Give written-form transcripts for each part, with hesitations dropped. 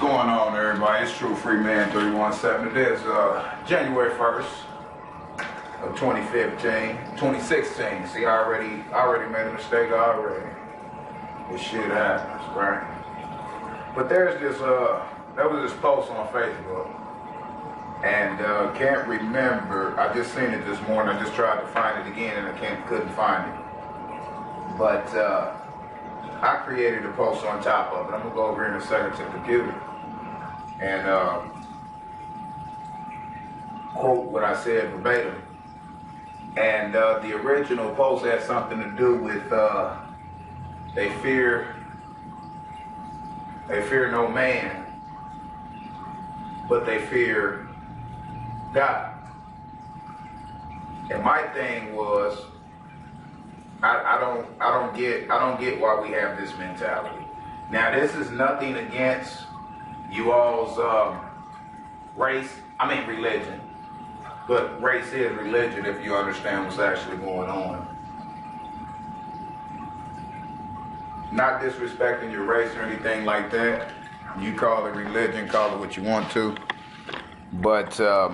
going on, everybody? It's True Freeman 317. It is January 1st of 2016. See, I already made a mistake already. This shit happens, right? But there's this there was this post on Facebook, and can't remember. I just seen it this morning. I just tried to find it again, and I couldn't find it. But I created a post on top of it. I'm gonna go over here in a second to the computer and quote what I said verbatim. And the original post had something to do with they fear no man, but they fear God. And my thing was, I don't get why we have this mentality. Now, this is nothing against you all's religion, but race is religion if you understand what's actually going on. Not disrespecting your race or anything like that. You call it religion, call it what you want to, but let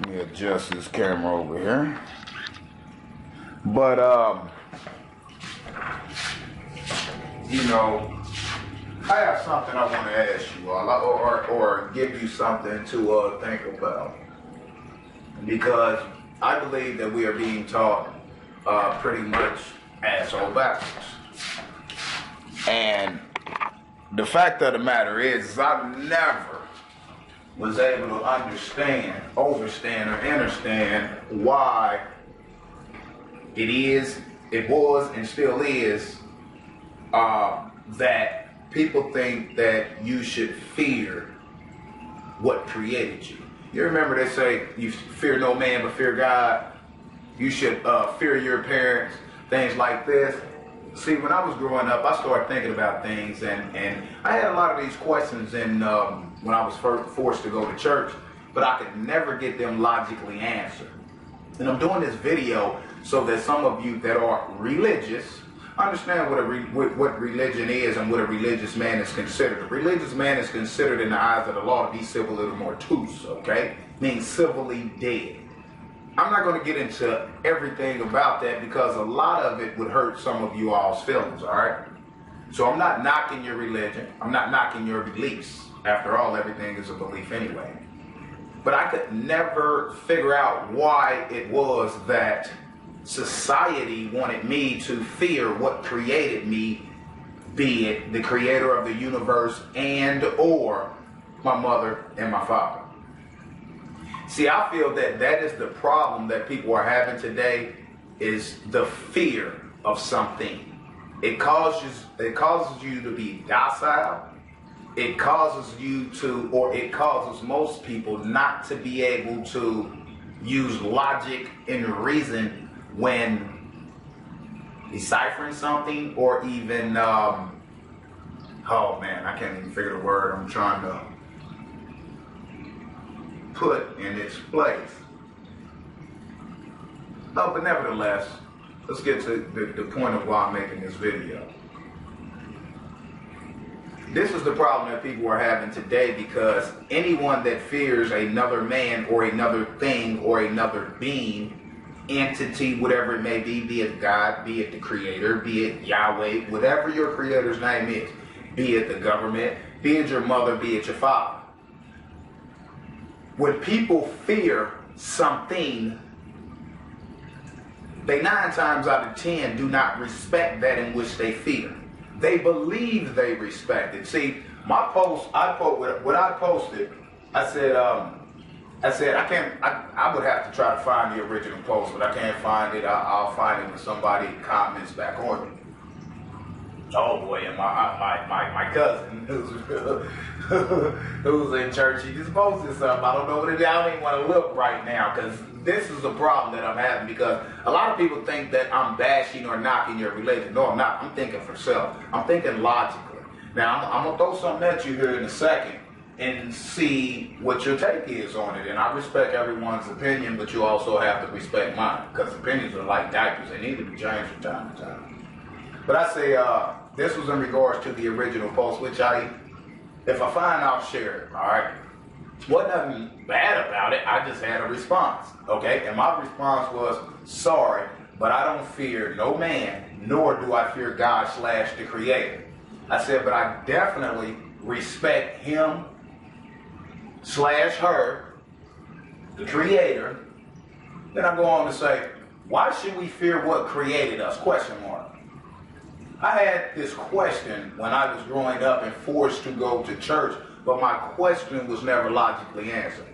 me adjust this camera over here. But, you know, I have something I want to ask you all, or give you something to think about. Because I believe that we are being taught pretty much asshole backwards. And the fact of the matter is I never was able to understand, overstand, or understand why it was, and still is, that people think that you should fear what created you. You remember they say you fear no man but fear God. You should fear your parents, things like this. See, when I was growing up, I started thinking about things, and I had a lot of these questions when I was forced to go to church, but I could never get them logically answered. And I'm doing this video so that some of you that are religious understand what religion is and what a religious man is considered. A religious man is considered in the eyes of the law to be civil mortuus, okay? Means civilly dead. I'm not going to get into everything about that because a lot of it would hurt some of you all's feelings, all right? So I'm not knocking your religion. I'm not knocking your beliefs. After all, everything is a belief anyway. But I could never figure out why it was that society wanted me to fear what created me, be it the creator of the universe and or my mother and my father. See, I feel that is the problem that people are having today, is the fear of something. It causes you to be docile. It causes you to, or it causes most people not to be able to use logic and reason when deciphering something, or even, oh man, I can't even figure the word I'm trying to put in its place. Oh, but nevertheless, let's get to the point of why I'm making this video. This is the problem that people are having today, because anyone that fears another man or another thing or another being, entity, whatever it may be it God, be it the creator, be it Yahweh, whatever your creator's name is, be it the government, be it your mother, be it your father. When people fear something, they 9 times out of 10 do not respect that in which they fear. They believe they respect it. See, my post, what I posted, I said I would have to try to find the original post, but I can't find it. I'll find it when somebody comments back on it. Oh boy, and my cousin who's in church, he just posted something. I don't know what it is. I don't even want to look right now, because this is a problem that I'm having, because a lot of people think that I'm bashing or knocking your religion. No, I'm not. I'm thinking for self. I'm thinking logically. Now, I'm going to throw something at you here in a second and see what your take is on it. And I respect everyone's opinion, but you also have to respect mine, because opinions are like diapers. They need to be changed from time to time. But I say this was in regards to the original post, which if I find, I'll share it. All right. Wasn't nothing bad about it. I just had a response. Okay. And my response was, sorry, but I don't fear no man, nor do I fear God / the Creator. I said, but I definitely respect him / her, the Creator. Then I go on to say, why should we fear what created us? Question mark. I had this question when I was growing up and forced to go to church, but my question was never logically answered.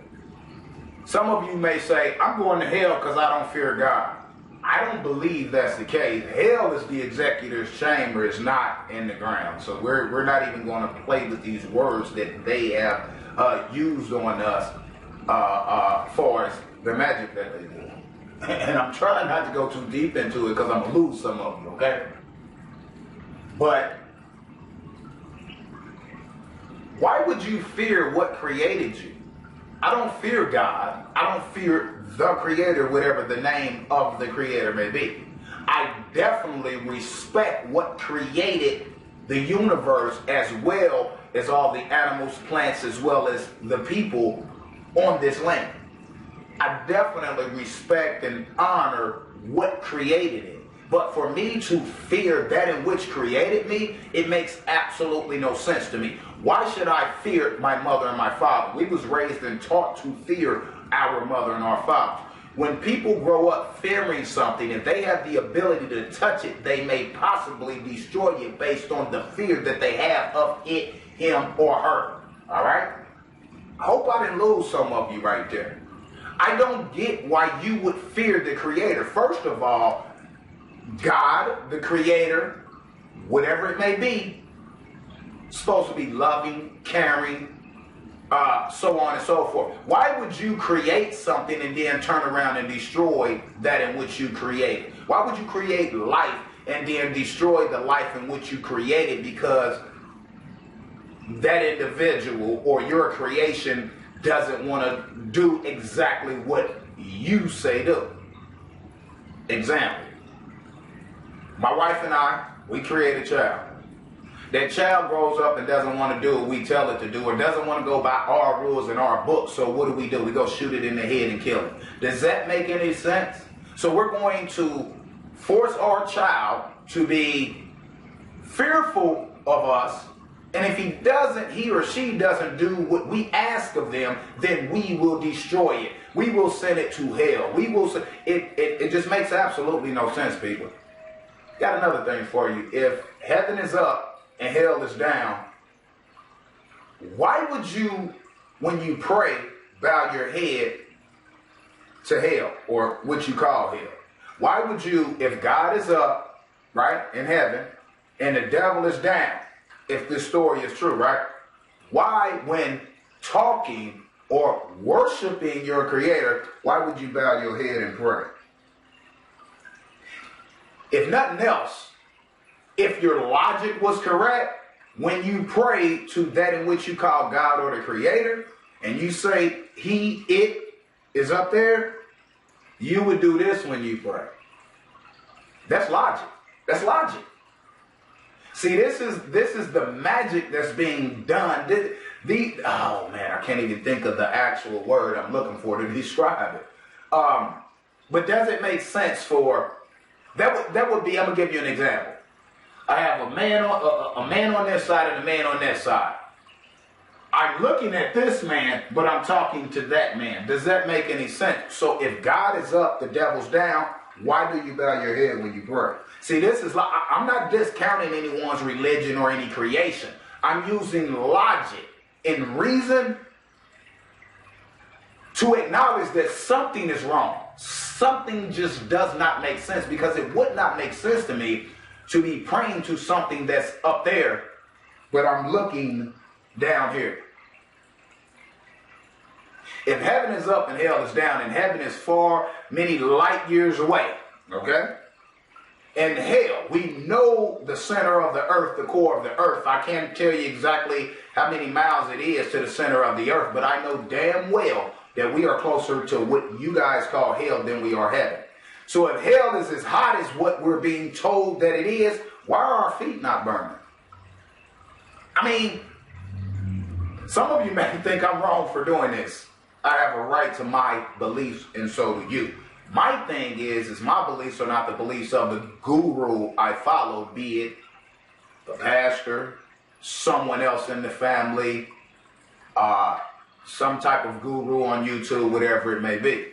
Some of you may say, I'm going to hell because I don't fear God. I don't believe that's the case. Hell is the executor's chamber. It's not in the ground. So we're not even going to play with these words that they have used on us for the magic that they do. And I'm trying not to go too deep into it because I'm going to lose some of you, okay? But why would you fear what created you? I don't fear God. I don't fear the Creator, whatever the name of the Creator may be. I definitely respect what created the universe, as well as all the animals, plants, as well as the people on this land. I definitely respect and honor what created it. But for me to fear that in which created me, it makes absolutely no sense to me. Why should I fear my mother and my father? We was raised and taught to fear our mother and our father. When people grow up fearing something, if they have the ability to touch it, they may possibly destroy it based on the fear that they have of it, him, or her. All right? I hope I didn't lose some of you right there. I don't get why you would fear the Creator. First of all, God, the Creator, whatever it may be, supposed to be loving, caring, so on and so forth. Why would you create something and then turn around and destroy that in which you created? Why would you create life and then destroy the life in which you created because that individual or your creation doesn't want to do exactly what you say do? Example. My wife and I, we create a child. That child grows up and doesn't want to do what we tell it to do, or doesn't want to go by our rules and our books. So what do? We go shoot it in the head and kill it. Does that make any sense? So we're going to force our child to be fearful of us, and if he or she doesn't do what we ask of them, then we will destroy it. We will send it to hell. It just makes absolutely no sense, people. Got another thing for you. If heaven is up and hell is down, why would you, when you pray, bow your head to hell, or what you call hell? Why would you, if God is up, right, in heaven, and the devil is down, if this story is true, right? Why, when talking or worshiping your Creator, why would you bow your head and pray? If nothing else, if your logic was correct, when you pray to that in which you call God or the Creator, and you say it is up there, you would do this when you pray. That's logic. That's logic. See, this is the magic that's being done. Oh man, I can't even think of the actual word I'm looking for to describe it. But does it make sense for that would be, I'm gonna give you an example. I have a man on this side and a man on that side. I'm looking at this man, but I'm talking to that man. Does that make any sense? So if God is up, the devil's down, why do you bow your head when you pray? See, this is like, I'm not discounting anyone's religion or any creation. I'm using logic and reason to acknowledge that something is wrong. Something just does not make sense, because it would not make sense to me to be praying to something that's up there, but I'm looking down here. If heaven is up and hell is down, and heaven is far many light years away, okay? And hell, we know the center of the earth, the core of the earth. I can't tell you exactly how many miles it is to the center of the earth, but I know damn well that we are closer to what you guys call hell than we are heaven. So if hell is as hot as what we're being told that it is, Why are our feet not burning? I mean, some of you may think I'm wrong for doing this. I have a right to my beliefs, and so do you. My thing is my beliefs are not the beliefs of the guru I follow, be it the pastor, someone else in the family, some type of guru on YouTube, whatever it may be.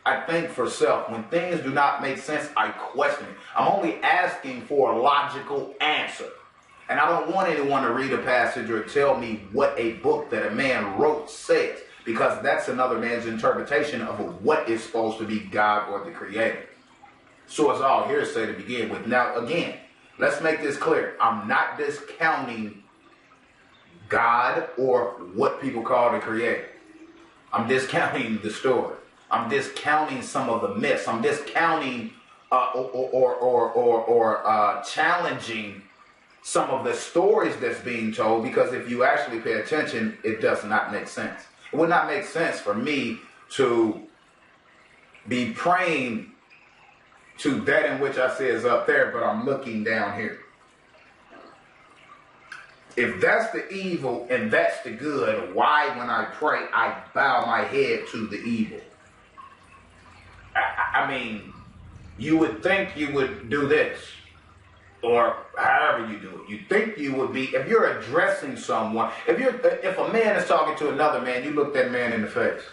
I think for self. When things do not make sense, I question it. I'm only asking for a logical answer. And I don't want anyone to read a passage or tell me what a book that a man wrote says, because that's another man's interpretation of what is supposed to be God or the Creator. So it's all hearsay to begin with. Now, again, let's make this clear. I'm not discounting God or what people call the Creator. I'm discounting the story. I'm discounting some of the myths. I'm discounting or challenging some of the stories that's being told, because if you actually pay attention, it does not make sense. It would not make sense for me to be praying to that in which I say is up there, but I'm looking down here. If that's the evil and that's the good, why when I pray, I bow my head to the evil? I mean, you would think you would do this, or however you do it. You think you would be, if you're addressing someone, if a man is talking to another man, you look that man in the face.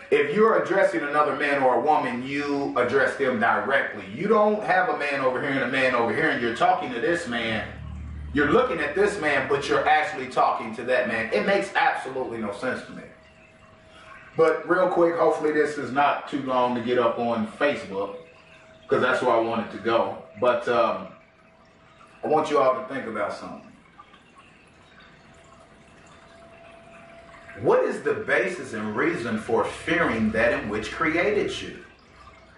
If you're addressing another man or a woman, you address them directly. You don't have a man over here and a man over here, and you're talking to this man. You're looking at this man, but you're actually talking to that man. It makes absolutely no sense to me. But real quick, hopefully this is not too long to get up on Facebook, because that's where I want it to go. But I want you all to think about something. What is the basis and reason for fearing that in which created you?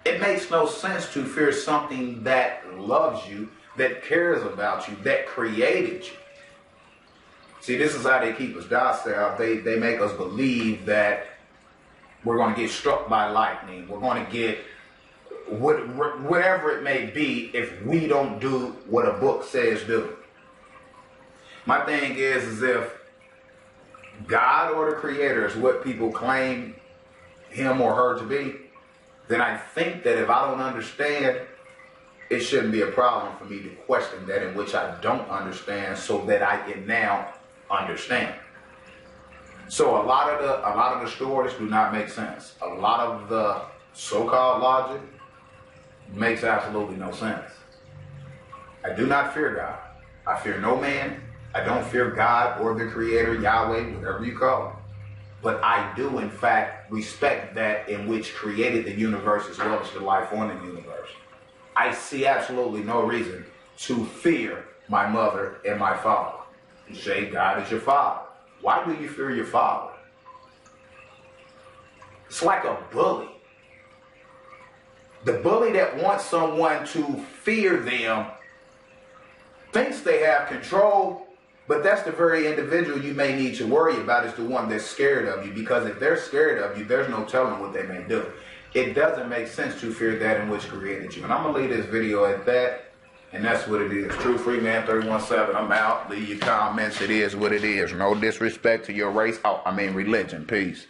It makes no sense to fear something that loves you, that cares about you, that created you. See, this is how they keep us docile. They make us believe that we're going to get struck by lightning. We're going to get whatever it may be if we don't do what a book says do. My thing is if God or the Creator is what people claim him or her to be, then I think that if I don't understand, it shouldn't be a problem for me to question that in which I don't understand, so that I can now understand. So a lot of the stories do not make sense. A lot of the so-called logic makes absolutely no sense. I do not fear God. I fear no man. I don't fear God or the Creator, Yahweh, whatever you call it. But I do, in fact, respect that in which created the universe as well as the life on the universe. I see absolutely no reason to fear my mother and my father. You say God is your father. Why do you fear your father? It's like a bully. The bully that wants someone to fear them thinks they have control, but that's the very individual you may need to worry about, is the one that's scared of you, because if they're scared of you, there's no telling what they may do. It doesn't make sense to fear that in which created you. And I'm going to leave this video at that. And that's what it is. True Freeman 317. I'm out. Leave your comments. It is what it is. No disrespect to your race. Religion. Peace.